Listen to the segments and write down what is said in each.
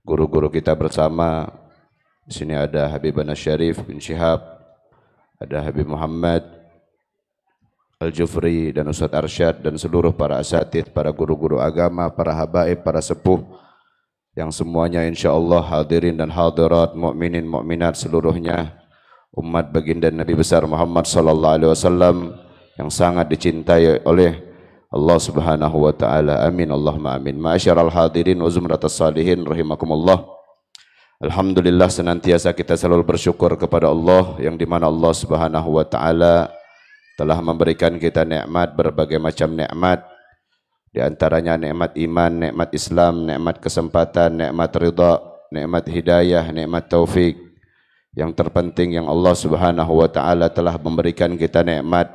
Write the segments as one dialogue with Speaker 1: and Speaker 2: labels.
Speaker 1: guru-guru kita bersama. Di sini ada Habibana Syarif bin Syihab, ada Habib Muhammad Al-Jufri dan Ustadz Arsyad dan seluruh para asatidz, para guru-guru agama, para habaib, para sepuh yang semuanya insyaallah hadirin dan hadirat, mukminin mukminat seluruhnya, umat baginda Nabi besar Muhammad sallallahu alaihi wasallam yang sangat dicintai oleh Allah Subhanahu wa taala. Amin Allahumma amin. Ma'asyiral hadirin wa zumratas salihin rahimakumullah. Alhamdulillah, senantiasa kita selalu bersyukur kepada Allah yang dimana Allah Subhanahu wa taala telah memberikan kita nikmat, berbagai macam nikmat, di antaranya nikmat iman, nikmat Islam, nikmat kesempatan, nikmat ridha, nikmat hidayah, nikmat taufik. Yang terpenting yang Allah Subhanahu wa taala telah memberikan kita nikmat,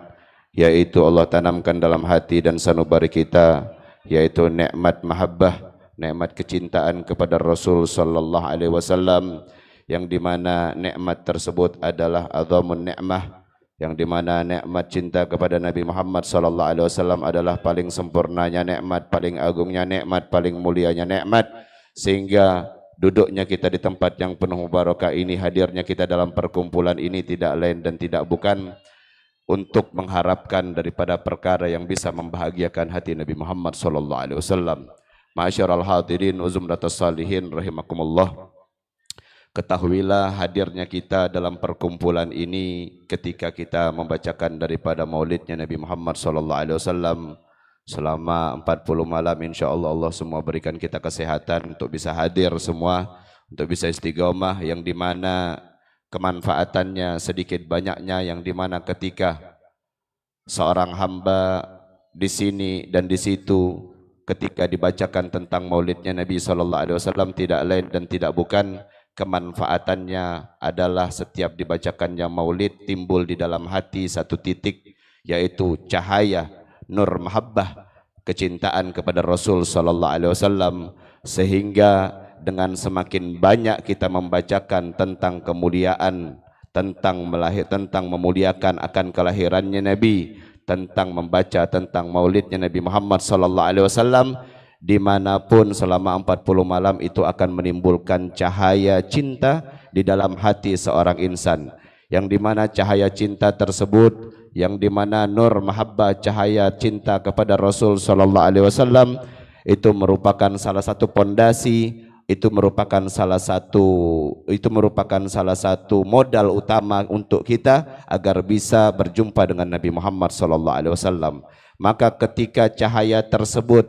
Speaker 1: yaitu Allah tanamkan dalam hati dan sanubari kita, yaitu nikmat mahabbah, nikmat kecintaan kepada Rasul sallallahu alaihi wasallam, yang dimana nikmat tersebut adalah azamun nikmah, yang dimana nikmat cinta kepada Nabi Muhammad sallallahu alaihi wasallam adalah paling sempurnanya nikmat, paling agungnya nikmat, paling mulianya nikmat, sehingga duduknya kita di tempat yang penuh barakah ini, hadirnya kita dalam perkumpulan ini tidak lain dan tidak bukan untuk mengharapkan daripada perkara yang bisa membahagiakan hati Nabi Muhammad sallallahu alaihi wasallam. Ma'asyiral hadirin wa zumratas salihin rahimakumullah. Ketahuilah hadirnya kita dalam perkumpulan ini ketika kita membacakan daripada maulidnya Nabi Muhammad SAW selama 40 malam. InsyaAllah Allah semua berikan kita kesehatan untuk bisa hadir semua, untuk bisa istiqomah, yang dimana kemanfaatannya sedikit banyaknya, yang dimana ketika seorang hamba di sini dan di situ ketika dibacakan tentang maulidnya Nabi SAW tidak lain dan tidak bukan kemanfaatannya adalah setiap dibacakannya maulid timbul di dalam hati satu titik, yaitu cahaya nur mahabbah, kecintaan kepada Rasul sallallahu alaihi wasallam, sehingga dengan semakin banyak kita membacakan tentang kemuliaan, tentang memuliakan akan kelahirannya Nabi, tentang membaca tentang maulidnya Nabi Muhammad sallallahu alaihi wasallam, dimanapun selama 40 malam itu akan menimbulkan cahaya cinta di dalam hati seorang insan, yang dimana cahaya cinta tersebut, yang dimana nur mahabbah, cahaya cinta kepada Rasul sallallahu alaihi wasallam itu merupakan salah satu pondasi, itu merupakan salah satu modal utama untuk kita agar bisa berjumpa dengan Nabi Muhammad sallallahu alaihi wasallam. Maka ketika cahaya tersebut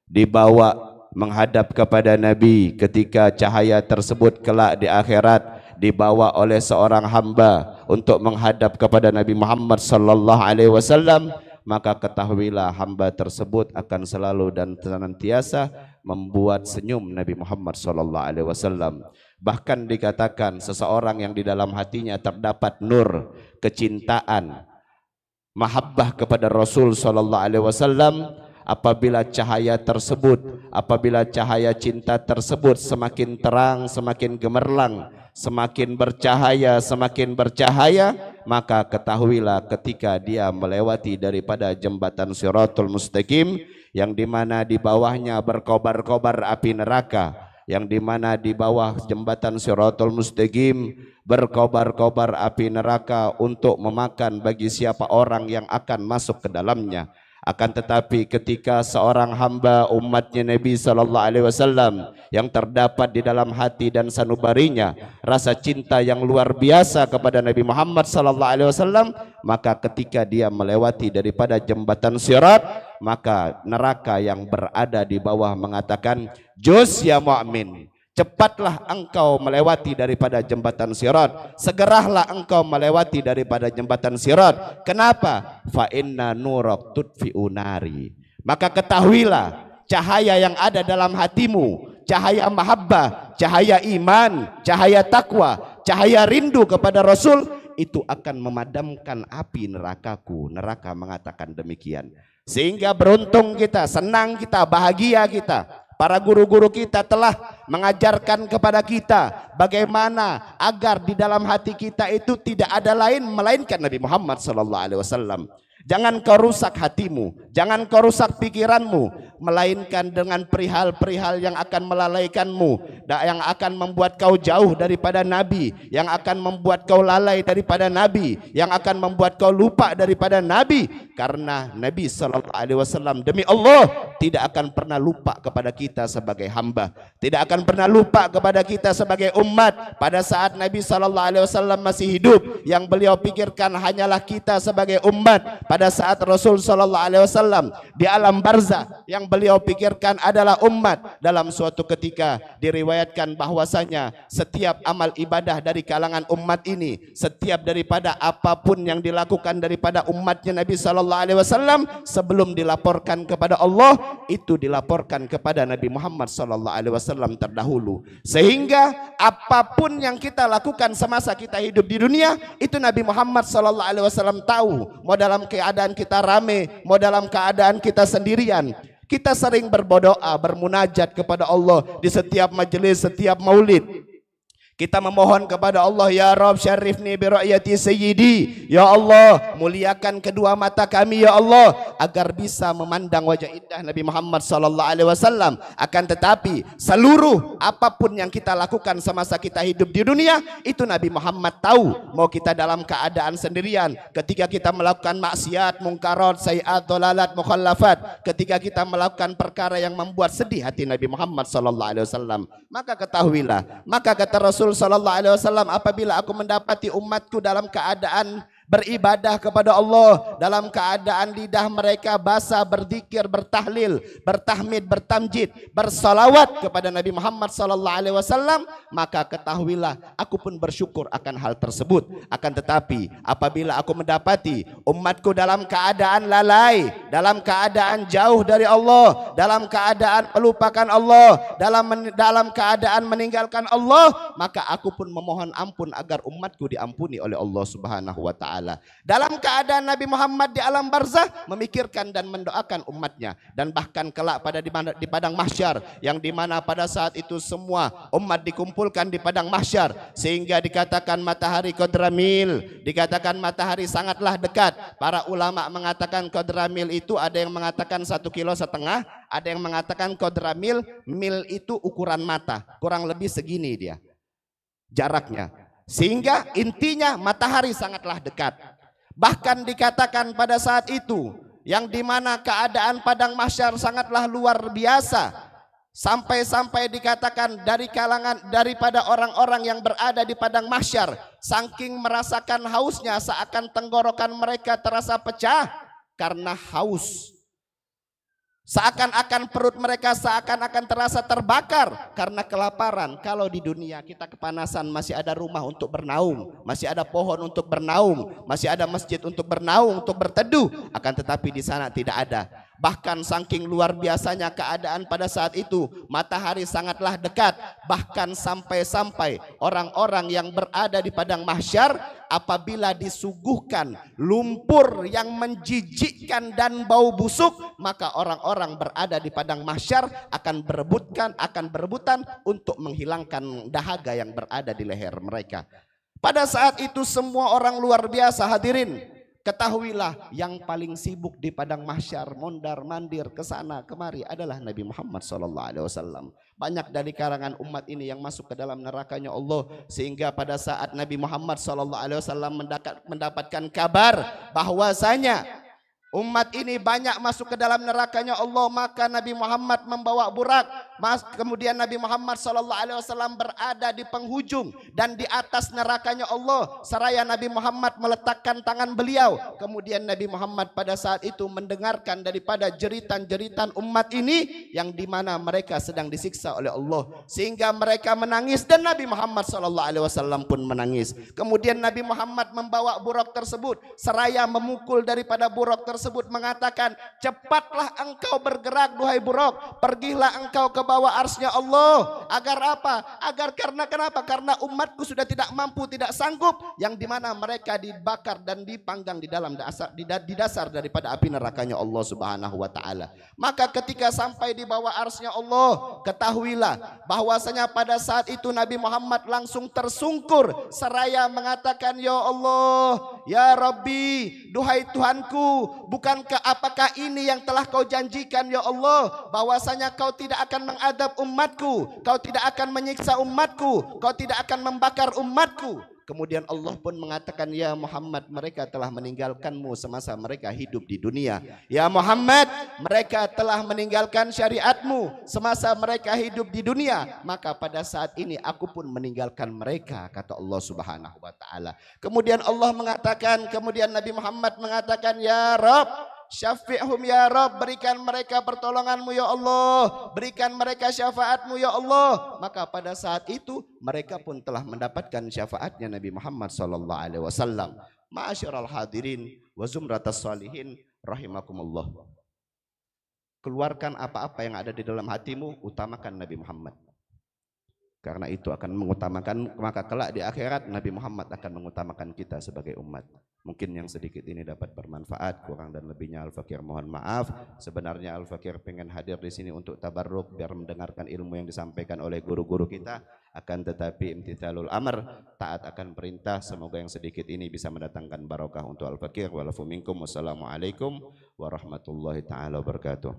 Speaker 1: dibawa menghadap kepada Nabi, ketika cahaya tersebut kelak di akhirat dibawa oleh seorang hamba untuk menghadap kepada Nabi Muhammad sallallahu alaihi wasallam, maka ketahuilah hamba tersebut akan selalu dan senantiasa membuat senyum Nabi Muhammad sallallahu alaihi wasallam. Bahkan dikatakan seseorang yang di dalam hatinya terdapat nur kecintaan, mahabbah kepada Rasul sallallahu alaihi wasallam, apabila cahaya cinta tersebut semakin terang, semakin gemerlang, semakin bercahaya, maka ketahuilah ketika dia melewati daripada jembatan Shirathul Mustaqim, yang dimana di bawahnya berkobar-kobar api neraka, yang dimana di bawah jembatan Shirathul Mustaqim berkobar-kobar api neraka untuk memakan bagi siapa orang yang akan masuk ke dalamnya. Akan tetapi ketika seorang hamba umatnya Nabi sallallahu alaihi wasallam yang terdapat di dalam hati dan sanubarinya rasa cinta yang luar biasa kepada Nabi Muhammad sallallahu alaihi wasallam, maka ketika dia melewati daripada jembatan Sirat, maka neraka yang berada di bawah mengatakan, "Juz ya mu'min, cepatlah engkau melewati daripada jembatan Sirat, segeralah engkau melewati daripada jembatan Sirat. Kenapa? Fa inna nurak tudfi'u nari." Maka ketahuilah cahaya yang ada dalam hatimu, cahaya mahabbah, cahaya iman, cahaya takwa, cahaya rindu kepada Rasul, itu akan memadamkan api nerakaku. Neraka mengatakan demikian. Sehingga beruntung kita, senang kita, bahagia kita. Para guru-guru kita telah mengajarkan kepada kita bagaimana agar di dalam hati kita itu tidak ada lain melainkan Nabi Muhammad sallallahu alaihi wasallam. Jangan kau rusak hatimu, jangan kau rusak pikiranmu.
Speaker 2: melainkan dengan perihal-perihal yang akan melalaikanmu, yang akan membuat kau jauh daripada Nabi, yang akan membuat kau lalai daripada Nabi, yang akan membuat kau lupa daripada Nabi. Karena Nabi SAW demi Allah tidak akan pernah lupa kepada kita sebagai hamba, tidak akan pernah lupa kepada kita sebagai umat. Pada saat Nabi SAW masih hidup, yang beliau pikirkan hanyalah kita sebagai umat. Pada saat Rasul SAW di alam barzah, yang beliau pikirkan adalah umat. Dalam suatu ketika diriwayatkan bahwasanya setiap amal ibadah dari kalangan umat ini, setiap daripada apapun yang dilakukan daripada umatnya Nabi SAW sebelum dilaporkan kepada Allah, itu dilaporkan kepada Nabi Muhammad SAW terdahulu. Sehingga apapun yang kita lakukan semasa kita hidup di dunia, itu Nabi Muhammad SAW tahu. Mau dalam keadaan kita rame, mau dalam keadaan kita sendirian. Kita sering berdoa, bermunajat kepada Allah di setiap majelis, setiap maulid. Kita memohon kepada Allah, ya Rabb syarifni bi ra'yati sayyidi, ya Allah muliakan kedua mata kami ya Allah, agar bisa memandang wajah indah Nabi Muhammad SAW. Akan tetapi seluruh apapun yang kita lakukan semasa kita hidup di dunia, itu Nabi Muhammad tahu. Mau kita dalam keadaan sendirian, ketika kita melakukan maksiat, mungkarat, sayiat, dolalat, mukhallafat, ketika kita melakukan perkara yang membuat sedih hati Nabi Muhammad SAW, maka ketahuilah, maka kata Rasul sallallahu alaihi wasallam, apabila aku mendapati umatku dalam keadaan beribadah kepada Allah, dalam keadaan lidah mereka basah berzikir, bertahlil, bertahmid, bertamjid, bersalawat kepada Nabi Muhammad sallallahu alaihi wasallam, maka ketahuilah aku pun bersyukur akan hal tersebut. Akan tetapi apabila aku mendapati umatku dalam keadaan lalai, dalam keadaan jauh dari Allah, dalam keadaan melupakan Allah, dalam keadaan meninggalkan Allah, maka aku pun memohon ampun agar umatku diampuni oleh Allah Subhanahu wa taala. Dalam keadaan Nabi Muhammad di alam barzah memikirkan dan mendoakan umatnya, dan bahkan kelak pada di padang mahsyar, yang dimana pada saat itu semua umat dikumpulkan di padang mahsyar, sehingga dikatakan matahari qadramil, dikatakan matahari sangatlah dekat. Para ulama mengatakan qadramil itu ada yang mengatakan 1,5 kilo, ada yang mengatakan qadramil, mil itu ukuran mata, kurang lebih segini dia jaraknya. Sehingga intinya matahari sangatlah dekat. Bahkan dikatakan pada saat itu, yang dimana keadaan padang mahsyar sangatlah luar biasa, sampai-sampai dikatakan dari kalangan daripada orang-orang yang berada di padang mahsyar, saking merasakan hausnya, seakan tenggorokan mereka terasa pecah karena haus. Seakan-akan perut mereka seakan-akan terasa terbakar karena kelaparan. Kalau di dunia kita kepanasan, masih ada rumah untuk bernaung, masih ada pohon untuk bernaung, masih ada masjid untuk bernaung, untuk berteduh. Akan tetapi di sana tidak ada. Bahkan saking luar biasanya keadaan pada saat itu, matahari sangatlah dekat. Bahkan sampai-sampai orang-orang yang berada di padang mahsyar, apabila disuguhkan lumpur yang menjijikkan dan bau busuk, maka orang-orang berada di padang mahsyar akan berebutan untuk menghilangkan dahaga yang berada di leher mereka. Pada saat itu semua orang luar biasa hadirin. Ketahuilah yang paling sibuk di padang mahsyar, mondar-mandir ke sana kemari adalah Nabi Muhammad SAW. Banyak dari karangan umat ini yang masuk ke dalam nerakanya Allah, sehingga pada saat Nabi Muhammad SAW mendapatkan kabar bahwasanya umat ini banyak masuk ke dalam nerakanya Allah, maka Nabi Muhammad membawa burak. Kemudian Nabi Muhammad SAW berada di penghujung dan di atas nerakanya Allah, seraya Nabi Muhammad meletakkan tangan beliau. Kemudian Nabi Muhammad pada saat itu mendengarkan daripada jeritan-jeritan umat ini, yang dimana mereka sedang disiksa oleh Allah, sehingga mereka menangis, dan Nabi Muhammad SAW pun menangis. Kemudian Nabi Muhammad membawa burak tersebut, seraya memukul daripada burak tersebut, mengatakan, cepatlah engkau bergerak duhai burak, pergilah engkau ke bawah arsy-Nya Allah. Agar apa? Agar karena kenapa? Karena umatku sudah tidak mampu, tidak sanggup, yang dimana mereka dibakar dan dipanggang di dalam di dasar daripada api nerakanya Allah Subhanahu wa taala. Maka ketika sampai di bawah arsy-Nya Allah, ketahuilah bahwasanya pada saat itu Nabi Muhammad langsung tersungkur seraya mengatakan, ya Allah, ya Rabbi, duhai Tuhanku, bukankah apakah ini yang telah kau janjikan ya Allah, bahwasanya kau tidak akan mengadab umatku, kau tidak akan menyiksa umatku, kau tidak akan membakar umatku. Kemudian Allah pun mengatakan, ya Muhammad, mereka telah meninggalkanmu semasa mereka hidup di dunia. Ya Muhammad, mereka telah meninggalkan syariatmu semasa mereka hidup di dunia. Maka pada saat ini aku pun meninggalkan mereka, kata Allah Subhanahu wa taala. Kemudian Allah mengatakan, kemudian Nabi Muhammad mengatakan, ya Rabb, syafi'hum ya Rabb, berikan mereka pertolonganmu ya Allah, berikan mereka syafaatmu ya Allah. Maka pada saat itu mereka pun telah mendapatkan syafaatnya Nabi Muhammad sallallahu alaihi wasallam. Ma'asyiral hadirin wa zumratas salihin rahimakumullah. Keluarkan apa-apa yang ada di dalam hatimu, utamakan Nabi Muhammad. Karena itu akan mengutamakan, maka kelak di akhirat Nabi Muhammad akan mengutamakan kita sebagai umat. Mungkin yang sedikit ini dapat bermanfaat, kurang dan lebihnya Al-Fakir mohon maaf. Sebenarnya Al-Fakir pengen hadir di sini untuk tabarruk, biar mendengarkan ilmu yang disampaikan oleh guru-guru kita. Akan tetapi imtithalul amr, taat akan perintah. Semoga yang sedikit ini bisa mendatangkan barokah untuk Al-Fakir. Walafu minkum, wassalamualaikum warahmatullahi taala wabarakatuh.